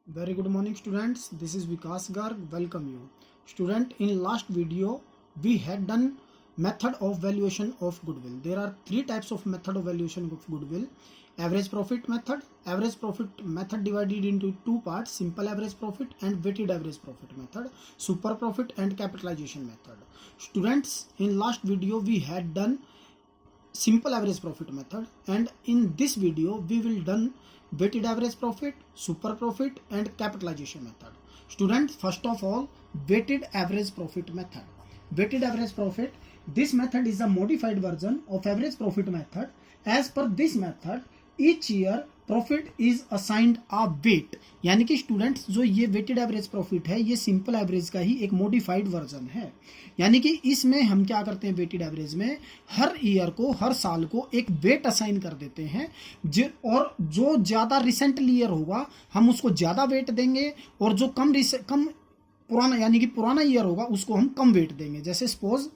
Very good morning students, this is Vikas Garg, welcome you. Student, in last video we had done method of valuation of goodwill. There are three types of method of valuation of goodwill. Average profit method divided into two parts, simple average profit and weighted average profit method, super profit and capitalization method. Students, in last video we had done simple average profit method, and in this video we will done weighted average profit, super profit and capitalization method. Students, first of all, weighted average profit method. Weighted average profit, this method is a modified version of average profit method. As per this method, each year profit is assigned a weight, यानी कि students जो ये weighted average profit है ये simple average का ही एक modified version है। यानी कि इसमें हम क्या करते हैं, वेटेड एवरेज में हर ईयर को, हर साल को एक वेट असाइन कर देते हैं, और जो ज़्यादा रिसेंटली ईयर होगा हम उसको ज़्यादा वेट देंगे, और जो कम पुराना यानी कि पुराना ईयर होगा उसको हम कम वेट देंगे। जैसे suppose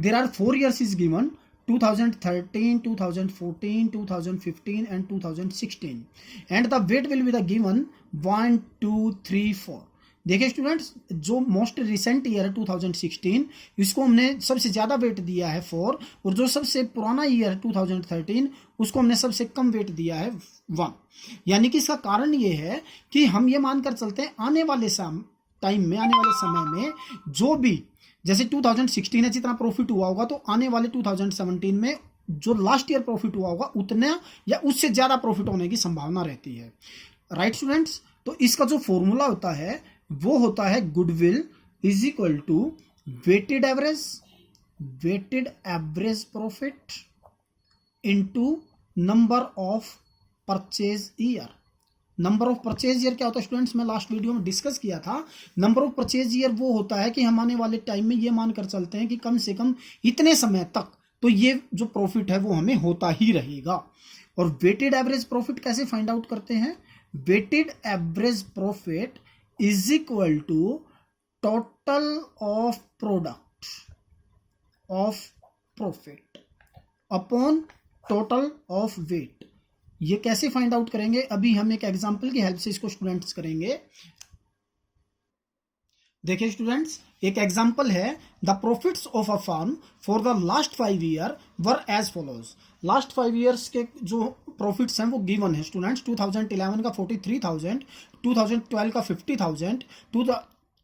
there are 4 years is given, 2013, 2014, 2015 and 2016, and the weight will be the given 1, 2, 3, 4। देखिए स्टूडेंट्स, जो मोस्ट रिसेंट ईयर है 2016, इसको हमने सबसे ज़्यादा वेट दिया है 4, और जो सबसे पुराना ईयर है 2013 उसको हमने सबसे कम वेट दिया है 1। यानी कि इसका कारण ये है कि हम ये मानकर चलते हैं आने वाले टाइम में, आने वाले समय में जो भी, जैसे 2016 में जितना प्रॉफिट हुआ होगा तो आने वाले 2017 में जो लास्ट ईयर प्रॉफिट हुआ होगा उतना या उससे ज़्यादा प्रॉफिट होने की संभावना रहती है। राइट स्टूडेंट्स, तो इसका जो फॉर्मूला होता है वो होता है goodwill is equal to weighted average profit into number of purchase year. Number of purchase year क्या होता है स्टूडेंट्स, मैं लास्ट वीडियो में डिस्कस किया था। नंबर ऑफ परचेज ईयर वो होता है कि हम आने वाले टाइम में ये मानकर चलते हैं कि कम से कम इतने समय तक तो ये जो प्रॉफिट है वो हमें होता ही रहेगा। और वेटेड एवरेज प्रॉफिट कैसे फाइंड आउट करते हैं, weighted average profit is equal to total of product of profit upon total of weight. ये कैसे फाइंड आउट करेंगे, अभी हम एक एग्जांपल की हेल्प से इसको स्टूडेंट्स करेंगे। देखिए स्टूडेंट्स, एक एग्जांपल है, the profits of a firm for the last 5 year were as follows. Last 5 years के जो प्रॉफिट्स हैं वो गिवन है स्टूडेंट्स। 2011 का 43,000, 2012 का 50,000,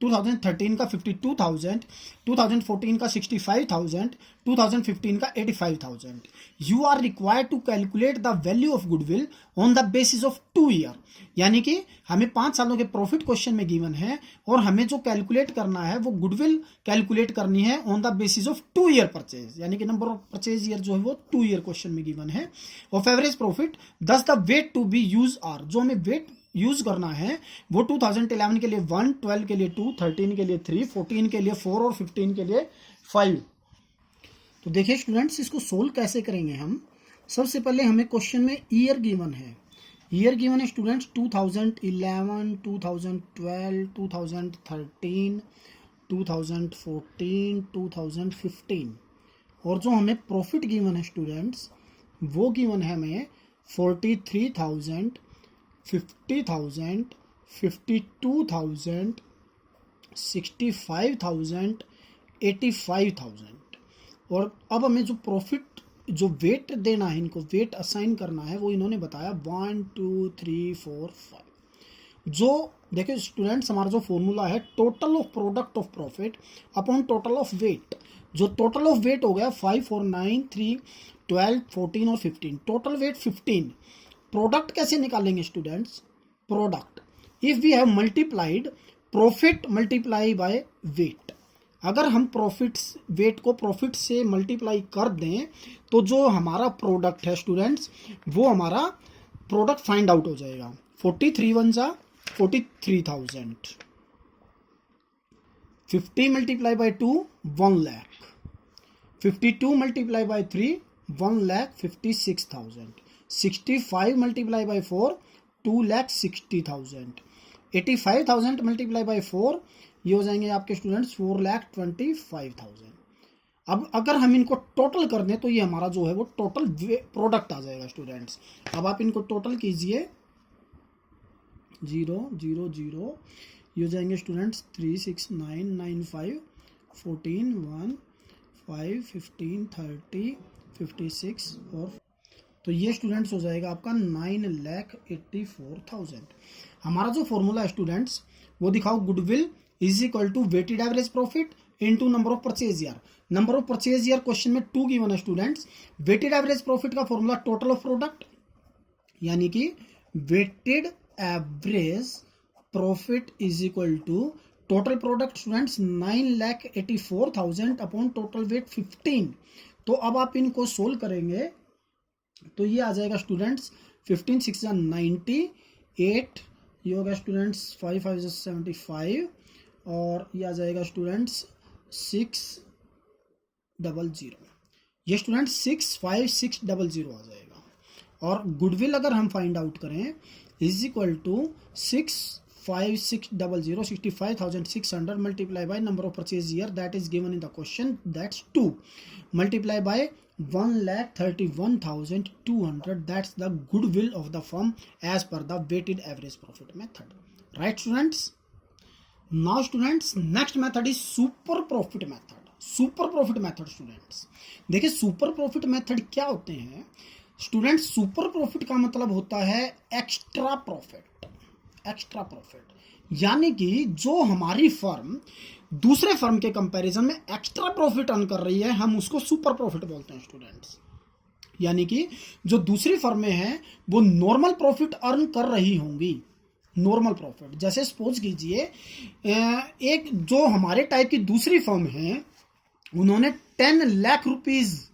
2013 का 52,000, 2014 का 65,000, 2015 का 85,000। You are required to calculate the value of goodwill on the basis of 2 year। यानी कि हमें 5 सालों के प्रॉफिट क्वेश्चन में गिवन है, और हमें जो कैलकुलेट करना है वो गुडविल कैलकुलेट करनी है on the basis of 2 year purchase, यानी कि नंबर ऑफ परचेज ईयर जो है वो 2 year क्वेश्चन में गिवन है। Of average profit thus the weight to be use are, जो हमें वेट यूज करना है वो 2011 के लिए 1, 12 के लिए 2, 13 के लिए 3, 14 के लिए 4 और 15 के लिए 5। तो देखिए स्टूडेंट्स, इसको सोल्व कैसे करेंगे हम। सबसे पहले हमें क्वेश्चन में ईयर गिवन है, ईयर गिवन है स्टूडेंट्स 2011, 2012, 2013, 2014, 2015, और जो हमें प्रॉफिट गिवन है स्टूडेंट्स वो गिवन है हमें 43,000, 50,000, 52,000, 65,000, 85,000। और अब हमें जो प्रॉफिट, जो वेट देना है, इनको वेट असाइन करना है, वो इन्होंने बताया 1, 2, 3, 4, 5। जो देखिए स्टूडेंट्स, हमारा जो फॉर्मूला है total of product of profit upon total of weight. जो टोटल ऑफ वेट हो गया 5, 4, 9, 3, 12, 14 और 15, टोटल वेट 15। प्रोडक्ट कैसे निकालेंगे students, product if we have multiplied profit multiply by weight. अगर हम प्रॉफिट वेट को प्रॉफिट से मल्टीप्लाई कर दें तो जो हमारा प्रोडक्ट है स्टूडेंट्स वो हमारा प्रोडक्ट फाइंड आउट हो जाएगा। 43 1 जा 43,000, 50 multiply by 2 1 lakh, 52 multiply by 3 1,56,000, 65 multiply by 4 2,60,000, 85,000 multiply by 4 ये हो जाएंगे आपके स्टूडेंट्स 4,25,000। अब अगर हम इनको टोटल कर दें तो ये हमारा जो है वो टोटल प्रोडक्ट आ जाएगा स्टूडेंट्स। अब आप इनको टोटल कीजिए, 000, ये हो जाएंगे स्टूडेंट्स 3 6 9 9 5 14 1 5 15 30 56 और तो ये स्टूडेंट्स हो जाएगा आपका 9,84,000। हमारा जो फॉर्मूला है स्टूडेंट्स वो दिखाओ, goodwill is equal to weighted average profit into number of purchase year. Number of purchase year question में 2 गिवन है स्टूडेंट्स। वेटेड एवरेज प्रॉफिट का फॉर्मूला टोटल ऑफ प्रोडक्ट, यानी कि weighted average profit is equal to total product students 9,84,000 upon total weight 15। तो अब आप इनको solve करेंगे तो ये आ जाएगा स्टूडेंट्स 15 6 90 8, ये होगा स्टूडेंट्स 5 5 75 और ये आ जाएगा स्टूडेंट्स 600। ये स्टूडेंट्स 65600 आ जाएगा। और गुडविल अगर हम फाइंड आउट करें is equal to 65600 65,600 multiply by number of purchase year that is given in the question, that's 2 multiply by 1,31,200, that's the goodwill of the firm as per the weighted average profit method. Right students? Now students, next method is super profit method. Super profit method students, देखिए super profit method क्या होते हैं students. Super profit का मतलब होता है extra profit. Extra profit यानी कि जो हमारी फर्म दूसरे फर्म के कंपैरिजन में एक्स्ट्रा प्रॉफिट अर्न कर रही है, हम उसको सुपर प्रॉफिट बोलते हैं स्टूडेंट्स। यानी कि जो दूसरी फर्में हैं वो नॉर्मल प्रॉफिट अर्न कर रही होंगी, नॉर्मल प्रॉफिट। जैसे सपोज कीजिए एक जो हमारे टाइप की दूसरी फर्म है, उन्होंने 10 लाख रुपीज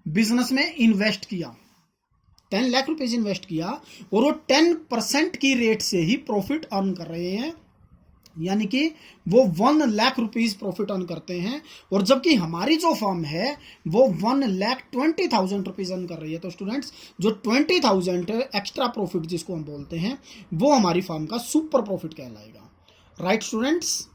बिजनेस में इन्वेस्ट किया, 10 लाख रुपीज इन्वेस्ट किया और वो 10% की रेट से ही प्रॉफिट अर्न कर रहे हैं, यानी कि वो 1 लाख रुपीज प्रॉफिट अर्न करते हैं। और जबकि हमारी जो फर्म है वो 1,20,000 रुपीज अर्न कर रही है। तो स्टूडेंट्स जो 20,000 एक्स्ट्रा प्रॉफिट जिसको हम बोलते हैं वो हमारी फर्म का सुपर प्रॉफिट कहलाएगा। Right students?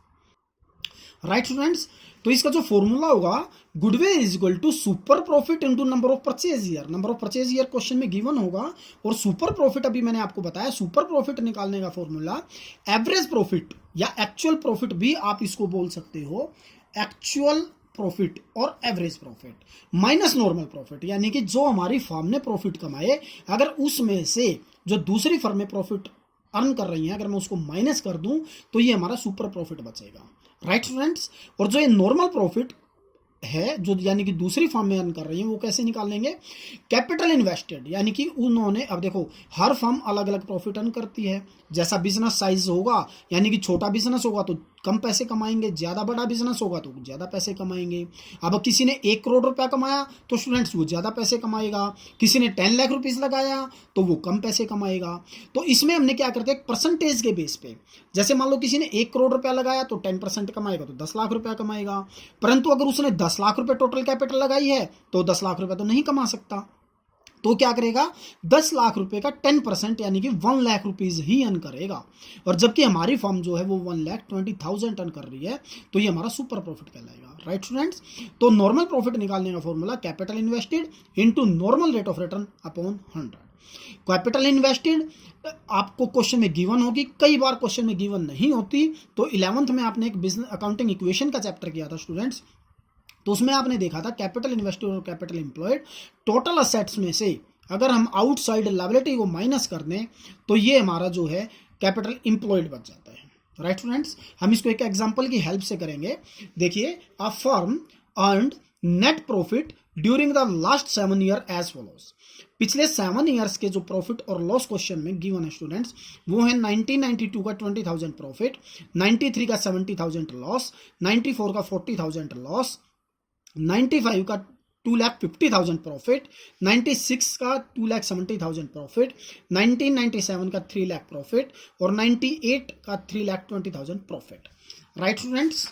राइट स्टूडेंट्स, तो इसका जो फॉर्मूला होगा goodwill is equal to super profit into number of purchase year. Number of purchase year question में गिवन होगा और सुपर प्रॉफिट अभी मैंने आपको बताया। सुपर प्रॉफिट निकालने का फॉर्मूला एवरेज प्रॉफिट या एक्चुअल प्रॉफिट भी आप इसको बोल सकते हो, एक्चुअल प्रॉफिट और average profit minus normal profit, यानी कि जो हमारी फर्म ने प्रॉफिट कमाए अगर उसमें से जो दूसरी फर्म में प्रॉफिट अर्न कर रही है अगर मैं उसको माइनस कर दूं तो ये हमारा सुपर प्रॉफिट बचेगा। Right students? और जो ये नॉर्मल प्रॉफिट है जो यानी कि दूसरी फर्म में अर्न कर रही है वो कैसे निकाल लेंगे? कैपिटल इन्वेस्टेड, यानी कि उन्होंने, अब देखो हर फर्म अलग अलग प्रॉफिट अर्न करती है। जैसा बिजनेस साइज होगा, यानी कि छोटा बिजनेस होगा तो कम पैसे कमाएंगे, ज्यादा बड़ा बिजनेस होगा तो ज्यादा पैसे कमाएंगे। अब किसी ने 1 करोड़ रुपया कमाया तो स्टूडेंट्स वो ज्यादा पैसे कमाएगा, किसी ने 10 लाख रुपीज लगाया तो वो कम पैसे कमाएगा। तो इसमें हमने क्या करते हैं, परसेंटेज के बेस पे, जैसे मान लो किसी ने 1 करोड़ रुपया लगाया तो 10% कमाएगा तो 10 लाख रुपया कमाएगा। परंतु अगर उसने 10 लाख रुपए टोटल कैपिटल लगाई है तो 10 लाख रुपए तो नहीं कमा सकता। तो क्या करेगा, 10 लाख रुपए का 10% यानी कि 1 लाख रुपीज ही अर्न करेगा। और जबकि हमारी फर्म जो है वो 1,20,000 अर्न कर रही है तो ये हमारा सुपर प्रॉफिट कहलाएगा। Right students? तो नॉर्मल प्रॉफिट निकालने का formula capital invested into normal rate of return upon 100। Capital invested आपको क्वेश्चन में गिवन होगी, कई बार क्वेश्चन में गिवन नहीं होती। तो 11th में आपने एक बिजनेस अकाउंटिंग इक्वेशन का चैप्टर किया था स्टूडेंट्स, तो उसमें आपने देखा था कैपिटल इन्वेस्टेड और कैपिटल एम्प्लॉयड टोटल असेट्स में से अगर हम आउटसाइड लायबिलिटी को माइनस कर दें तो ये हमारा जो है कैपिटल एम्प्लॉयड बच जाता है। Right students? हम इसको एक एग्जांपल की हेल्प से करेंगे। देखिए, a firm earned net profit during the last 7 year as follows. पिछले 7 ईयर्स के जो प्रॉफिट और लॉस क्वेश्चन में गिवन है स्टूडेंट्स वो है 1992 का 20,000 प्रॉफिट, 93 का 70,000 लॉस, 94 का 40,000 लॉस, 95 का 2,50,000 प्रॉफिट, 96 का 2,70,000 प्रॉफिट, 1997 का 3 लाख प्रॉफिट और 98 का 3,20,000 प्रॉफिट। Right students?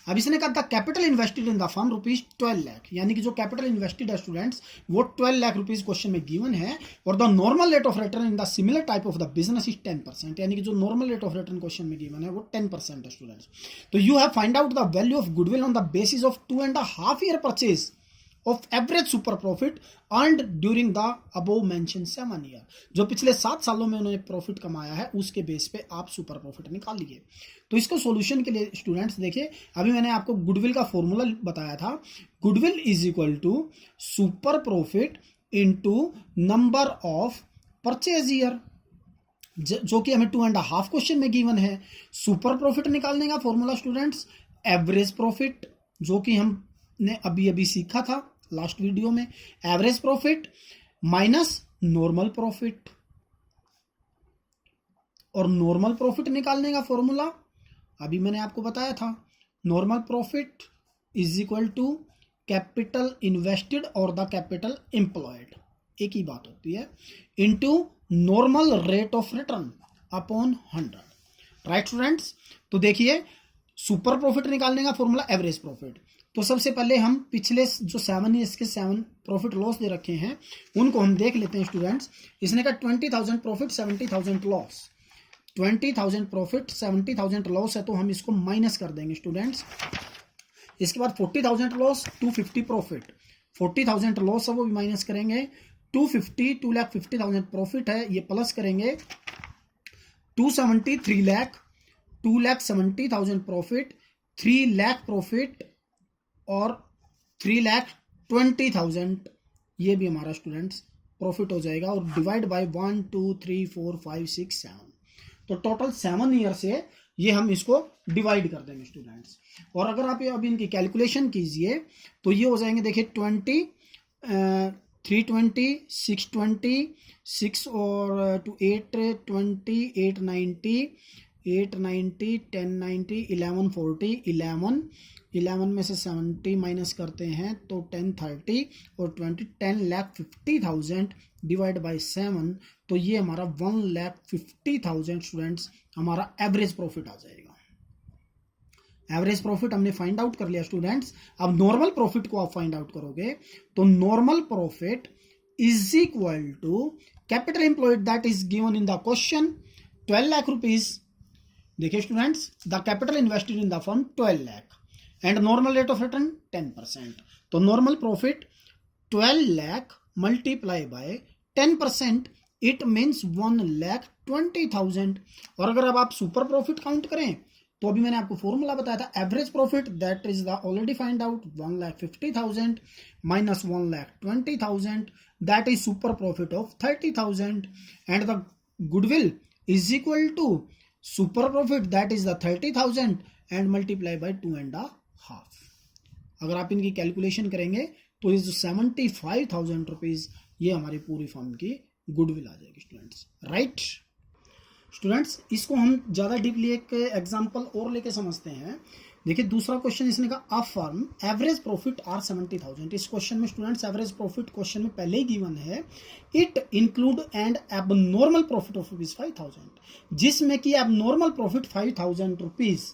अब इसने कहा था capital invested in the firm rupees 12 lakh, यानी कि जो कैपिटल इन्वेस्टेड है स्टूडेंट्स वो 12 लाख रुपीज क्वेश्चन में गिवन है। और the normal rate of return in the similar type of the business is 10%, यानी कि जो normal rate of return question में गिवन है वो 10% है स्टूडेंट्स। तो you have find out the value of goodwill on the basis of 2.5 year purchase of average super profit earned during the above mention 7 year. जो पिछले 7 सालों में उन्होंने प्रॉफिट कमाया है उसके बेस पे आप सुपर प्रॉफिट निकालिए। तो इसको सॉल्यूशन के लिए स्टूडेंट्स देखिए, अभी मैंने आपको गुडविल का फॉर्मूला बताया था। Goodwill is equal to super profit into number of purchase year, जो कि हमें 2.5 क्वेश्चन में गिवन है। सुपर प्रॉफिट निकालने का फॉर्मूला स्टूडेंट्स एवरेज प्रॉफिट, जो कि हमने अभी अभी सीखा था लास्ट वीडियो में, average profit minus normal profit. और नॉर्मल प्रॉफिट निकालने का फॉर्मूला अभी मैंने आपको बताया था, normal profit is equal to capital invested और द कैपिटल एम्प्लॉयड, एक ही बात होती है, into normal rate of return upon 100। Right students, तो देखिए सुपर प्रॉफिट निकालने का फॉर्मूला एवरेज प्रॉफिट। तो सबसे पहले हम पिछले जो 7 ईयर्स के 7 प्रॉफिट लॉस दे रखे हैं उनको हम देख लेते हैं स्टूडेंट्स। इसने कहा 20,000 प्रॉफिट 70,000 लॉस, 20,000 प्रॉफिट 70,000 लॉस है, तो हम इसको माइनस कर देंगे स्टूडेंट्स। इसके बाद 40,000 लॉस 250 प्रॉफिट, 40,000 लॉस है वो भी माइनस करेंगे, 2,50,000 प्रॉफिट है ये प्लस करेंगे, 270 3 लाख, 2,70,000 प्रॉफिट, 3 लाख प्रॉफिट और 3,20,000 ये भी हमारा स्टूडेंट्स प्रॉफिट हो जाएगा। और डिवाइड बाय 1 2 3 4 5 6 7, तो टोटल 7 ईयर से ये हम इसको डिवाइड कर देंगे स्टूडेंट्स। और अगर आप अभी इनकी कैलकुलेशन कीजिए तो ये हो जाएंगे, देखिए 20 320 620 6 और 2 820 890 890 1090 1140 11 में से 70 माइनस करते हैं तो 1030 और 10,50,000 डिवाइड बाय 7, तो ये हमारा 1,50,000 स्टूडेंट्स हमारा एवरेज प्रॉफिट आ जाएगा। एवरेज प्रॉफिट हमने फाइंड आउट कर लिया स्टूडेंट्स। अब नॉर्मल प्रॉफिट को आप फाइंड आउट करोगे तो normal profit is equal to capital employed that is given in the question 12 lakh rupees. देखिए students, the capital invested in the firm 12 lakh and normal rate of return 10%। तो normal profit 12 lakh multiply by 10%, it means 1,20,000। और अगर अब आप super profit count करें तो अभी मैंने आपको फॉर्मूला बताया था, average profit that is the already find out 1,50,000 minus 1,20,000 that is super profit of 30,000 and the goodwill is equal to super profit that is the 30,000 and multiply by 2.5। अगर आप इनकी कैलकुलेशन करेंगे तो ये जो 75,000 रुपीज ये हमारी पूरी फर्म की गुडविल आ जाएगी स्टूडेंट्स। राइट स्टूडेंट्स, इसको हम ज़्यादा डीपली एक एग्जांपल और लेके समझते हैं। देखिए दूसरा क्वेश्चन इसने कहा, a firm average profit are 70,000। इस क्वेश्चन में स्टूडेंट्स एवरेज प्रॉफिट क्वेश्चन में पहले ही गिवन है, it include and abnormal profit of ₹5,000, जिसमें कि एबनॉर्मल प्रॉफिट 5,000 रुपीज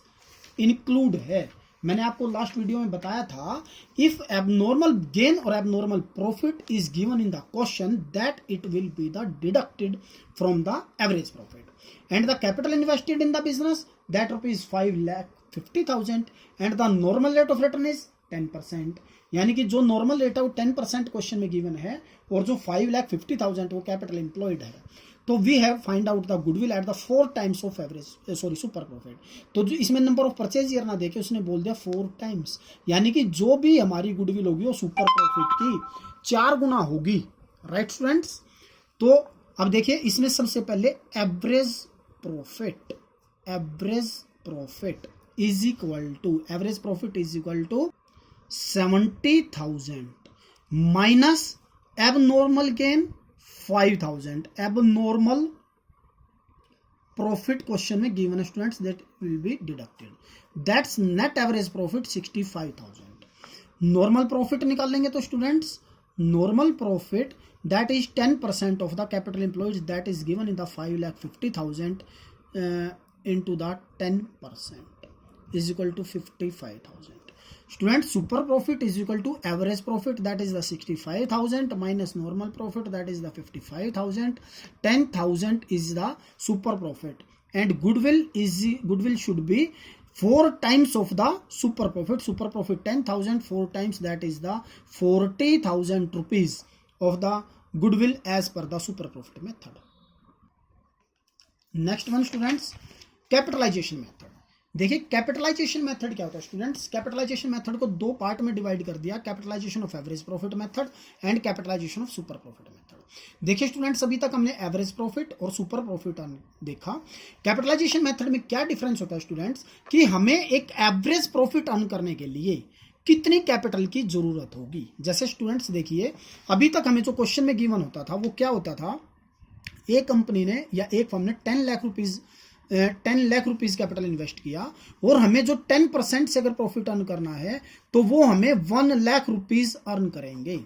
इंक्लूड है। मैंने आपको लास्ट वीडियो में बताया था, इफ एबनॉर्मल गेन और abnormal profit is given in the question that it will be the deducted from the average profit and the capital invested in the business that ₹5,50,000 and the normal rate of return is 10%। यानी कि जो normal rate है वो 10% question में given है और जो 5,50,000 वो कैपिटल एम्प्लॉयड है। तो we have find out the goodwill at the 4 times of average super profit. तो जो इसमें नंबर ऑफ परचेज ईयर ना देखे उसने बोल दिया 4 टाइम्स, यानी कि जो भी हमारी गुडविल होगी वो सुपर प्रॉफिट की 4 गुना होगी। राइट स्टूडेंट्स, तो अब देखिए इसमें सबसे पहले average profit is equal to 70,000 minus abnormal gain 5,000। Abnormal profit question में गिवन है students that will be deducted, that's net average profit 65,000। Normal profit निकाल लेंगे तो students normal profit that is 10% of the capital employed that is given in the 5,50,000 into the 10% is equal to 55,000. Students, super profit is equal to average profit that is the 65,000 minus normal profit that is the 55,000. 10,000 is the super profit and goodwill should be 4 times of the super profit. Super profit 10,000, 4 times, that is the 40,000 rupees of the goodwill as per the super profit method. Next one students, capitalisation method. देखिए capitalisation method क्या होता है students. Capitalisation method को दो part में divide कर दिया, capitalisation of average profit method and capitalisation of super profit method. देखिए स्टूडेंट्स, अभी तक हमने एवरेज प्रॉफिट और सुपर प्रॉफिट देखा. कैपिटलाइजेशन मेथड में क्या डिफरेंस होता है स्टूडेंट्स, कि हमें एक एवरेज प्रॉफिट अर्न करने के लिए कितनी कैपिटल की जरूरत होगी. जैसे स्टूडेंट्स देखिए, अभी तक हमें जो क्वेश्चन में गिवन होता था वो क्या होता था, एक कंपनी ने या एक फर्म ने 10 लाख रुपीज कैपिटल इन्वेस्ट किया और हमें जो 10% से अगर प्रॉफिट अर्न करना है तो वो हमें 1 लाख रुपीज अर्न करेंगे.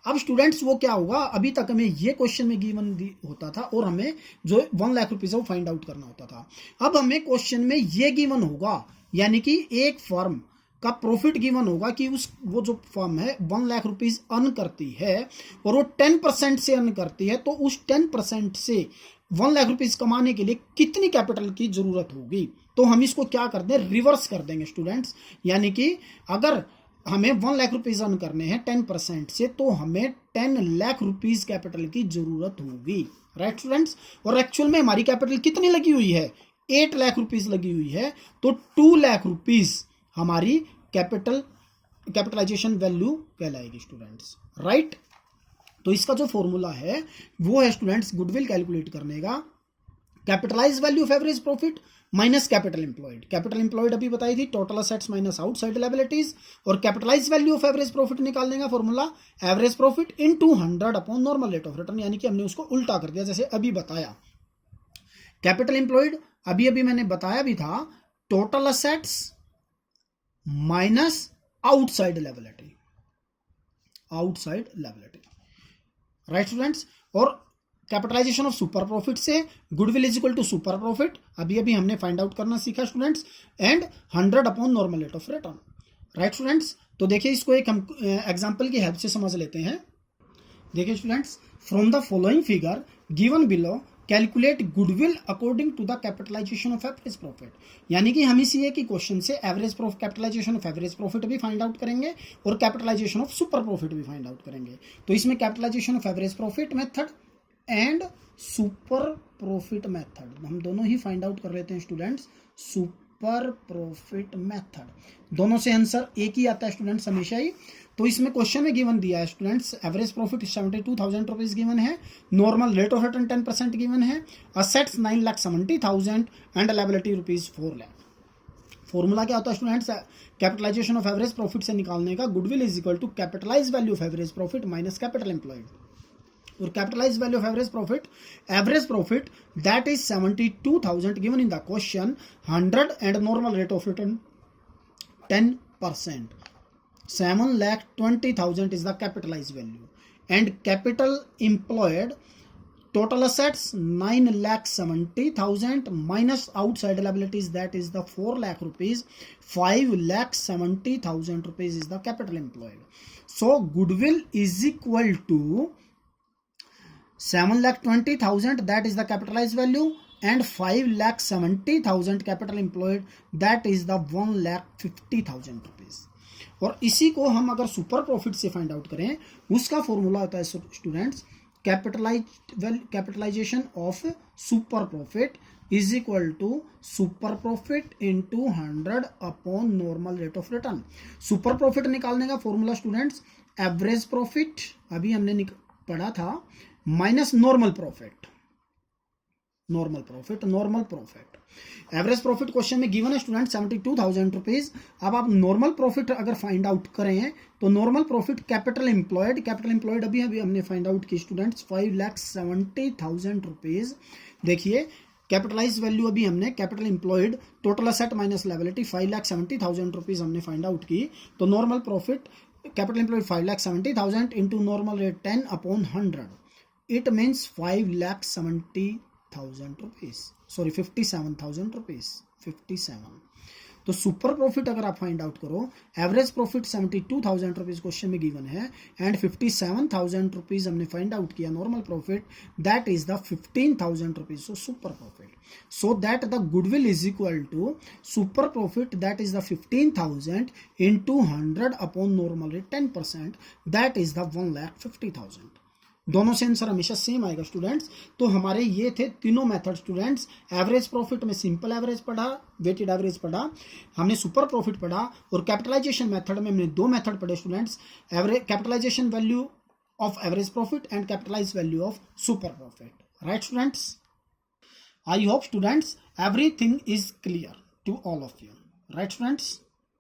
अब स्टूडेंट्स वो क्या होगा, अभी तक हमें ये क्वेश्चन में गिवन होता था और हमें जो 1 लाख रुपीज है वो फाइंड आउट करना होता था. अब हमें क्वेश्चन में ये गिवन होगा, यानी कि एक फर्म का प्रॉफिट गिवन होगा कि वो जो फर्म है 1 लाख रुपीज अर्न करती है और वो 10% से अर्न करती है, तो उस 10% से 1 लाख रुपीज कमाने के लिए कितनी कैपिटल की जरूरत होगी. तो हम इसको क्या कर दें, रिवर्स कर देंगे स्टूडेंट्स. यानी कि अगर हमें 1 लाख रुपीज अर्न करने हैं 10% से, तो हमें 10 लाख रुपीज कैपिटल की जरूरत होगी. Right students. और एक्चुअल में हमारी कैपिटल कितनी लगी हुई है, 8 लाख रुपीज लगी हुई है. तो 2 लाख रुपीज हमारी कैपिटलाइजेशन वैल्यू कहलाएगी स्टूडेंट्स. राइट. तो इसका जो फॉर्मूला है वो है स्टूडेंट्स, गुडविल कैलकुलेट करने का, capitalize value of average profit minus capital employed. Capital employed अभी बताई थी, total assets minus outside liabilities. और capitalize value of average profit निकालने का formula average profit into 100 upon normal rate of return. यानी कि हमने उसको उल्टा कर दिया, जैसे अभी बताया. कैपिटल एम्प्लॉयड अभी मैंने बताया भी था, total assets minus outside liability. Right students. और कैपिटलाइजेशन ऑफ सुपर प्रॉफिट से goodwill is equal to super profit अभी हमने फाइंड आउट करना सीखा students, and 100 upon normal rate of return. Right students. तो देखिए इसको एक हम एग्जांपल की हेल्प से समझ लेते हैं. देखिए students, from the following figure given below calculate goodwill according to the capitalisation of average profit. यानी कि हम इसी एक क्वेश्चन से average profit, capitalisation of average profit भी फाइंड आउट करेंगे और कैपिटलाइजेशन ऑफ सुपर प्रॉफिट भी फाइंड आउट करेंगे. तो इसमें capitalisation of average profit method and super profit method हम दोनों ही फाइंड आउट कर लेते हैं स्टूडेंट्स. सुपर प्रॉफिट मेथड, दोनों से आंसर एक ही आता है स्टूडेंट्स हमेशा ही. तो इसमें क्वेश्चन में गिवन दिया है students, average profit 72,000 rupees given है, normal rate of return 10% given है, assets 9,70,000 and liability rupees 4 lakh. Formula क्या होता है students, capitalisation of average profit से निकालने का, goodwill is equal to capitalize value of average profit minus capital employed. और capitalize value of average profit that is 72,000 given in the question, 100 and normal rate of return 10%. 7,20,000 is the capitalized value, and capital employed, total assets 9,70,000 minus outside liabilities, that is the 4 lakh rupees. 5,70,000 rupees is the capital employed. So goodwill is equal to 7,20,000, that is the capitalized value, and 5,70,000 capital employed, that is the 1,50,000 rupees. और इसी को हम अगर super profit से find out करें, उसका formula होता है students, capitalisation of super profit is equal to super profit into 100 upon normal rate of return. Super profit निकालने का फॉर्मूला स्टूडेंट्स, एवरेज प्रॉफिट अभी हमने पढ़ा था, minus normal profit. Average profit question में गिवन है स्टूडेंट 72,000 रुपीज. अब आप नॉर्मल प्रॉफिट अगर फाइंड आउट करें तो नॉर्मल प्रॉफिट कैपिटल एम्प्लॉयड अभी हमने फाइंड आउट की स्टूडेंट्स 5,70,000 रुपीज. देखिए कैपिटलाइज वैल्यू अभी हमने capital employed, total asset minus liability 5,70,000 rupees हमने फाइंड आउट की. तो normal profit capital employed 5,70,000 into normal rate 10 upon 100, it means 5,70,000 rupees, sorry 57,000 rupees, 57. तो सुपर प्रॉफिट अगर आप फाइंड आउट करो, एवरेज प्रॉफिट 72,000 रुपीज क्वेश्चन में गिवन है and 57,000 rupees हमने फाइंड आउट किया normal profit, that is the 15,000 rupees, so super profit, so that the goodwill is equal to super profit that is the 15,000 into 100 upon normal rate 10%, that is the 1,50,000। दोनों से answer हमेशा same आएगा students. तो हमारे ये थे तीनों method students. Average profit में सिंपल एवरेज पढ़ा, वेटेड एवरेज पढ़ा, हमने सुपर प्रॉफिट पढ़ा, और कैपिटलाइजेशन मेथड में हमने दो मेथड पढ़े students, average capitalisation value of average profit and capitalise value of super profit. Right students, I hope students everything is clear to all of you. Right students.